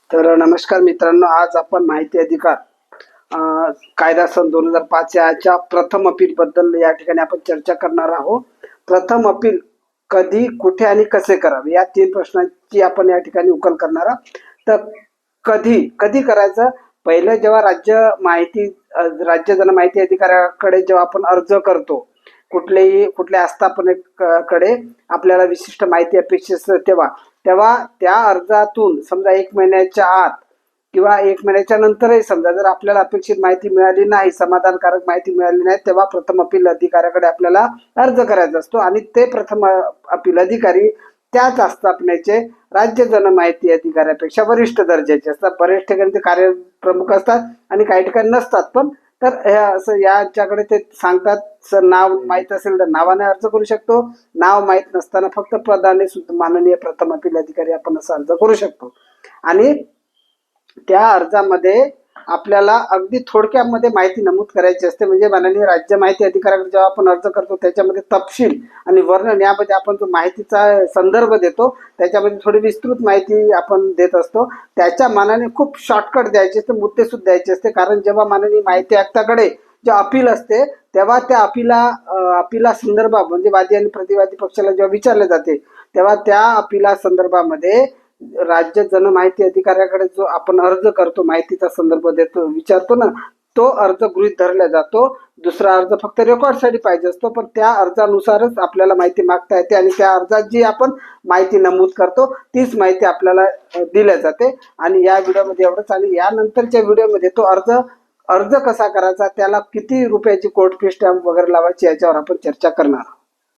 तर नमस्कार मित्रांनो, आज आपण माहिती अधिकार कायदा सन 2005 याच्या प्रथम अपील बद्दल या ठिकाणी आपण चर्चा करणार आहोत. प्रथम अपील कधी, कुठे आणि कसे करावे या 3 प्रश्नांची आपण या ठिकाणी उकल करणार आहोत. तर कधी कधी करायचं, पहिलं जेव्हा राज्य जनमाहिती अधिकाऱ्याकडे जेव्हा आपण अर्ज करतो, कुठल्या आस्थापनेकडे आपल्याला विशिष्ट माहिती अपेक्षित असते, तेव्हा तेव्हा त्या अर्जातून समजा 1 महिन्याच्या आत किंवा 1 महिन्याच्या नंतरही समजा जर आपल्याला अपेक्षित माहिती मिळाली नाही, समाधानकारक माहिती मिळाली नाही, तेव्हा प्रथम अपील अधिकाऱ्याकडे आपल्याला अर्ज करायचा असतो आणि ते प्रथम अपील अधिकारी त्याच आस्थापनेचे राज्य जनमाहिती अधिकाऱ्यापेक्षा वरिष्ठ दर्जाचे असतात. बरेच ठिकाणी ते कार्यप्रमुख असतात आणि काही ठिकाणी नसतात. पण तर असं याच्याकडे ते सांगतात, सर नाव माहीत असेल तर नावाने अर्ज करू शकतो, नाव माहीत नसताना फक्त पदाने सुद्धा माननीय प्रथम अपील अधिकारी आपण असा अर्ज करू शकतो. आणि त्या अर्जामध्ये आपल्याला अगदी थोडक्यामध्ये माहिती नमूद करायची असते. म्हणजे माननीय राज्य माहिती अधिकाऱ्याकडे जेव्हा आपण अर्ज करतो त्याच्यामध्ये तपशील आणि वर्णन यामध्ये आपण जो माहितीचा संदर्भ देतो त्याच्यामध्ये थोडी विस्तृत माहिती आपण देत असतो. त्याच्या मानाने खूप शॉर्टकट द्यायचे असते, मुद्दे सुद्धा द्यायचे असते. कारण जेव्हा माननीय माहिती आयुक्ताकडे जे अपील असते तेव्हा त्या अपिला संदर्भात म्हणजे वादी आणि प्रतिवादी पक्षाला जेव्हा विचारले जाते तेव्हा त्या अपिला संदर्भामध्ये राज्य जनमाहिती अधिकाऱ्याकडे जो आपण अर्ज करतो, माहितीचा संदर्भ देतो, विचारतो ना, तो अर्ज गृहीत धरला जातो. दुसरा अर्ज फक्त रेकॉर्डसाठी पाहिजे असतो, पण त्या अर्जानुसारच आपल्याला माहिती मागता येते आणि त्या अर्जात जी आपण माहिती नमूद करतो तीच माहिती आपल्याला दिल्या जाते. आणि या व्हिडिओमध्ये एवढंच. आणि यानंतरच्या व्हिडिओमध्ये तो अर्ज कसा करायचा, त्याला किती रुपयाची कोर्ट फी स्टॅम्प वगैरे लावायची याच्यावर आपण चर्चा करणार.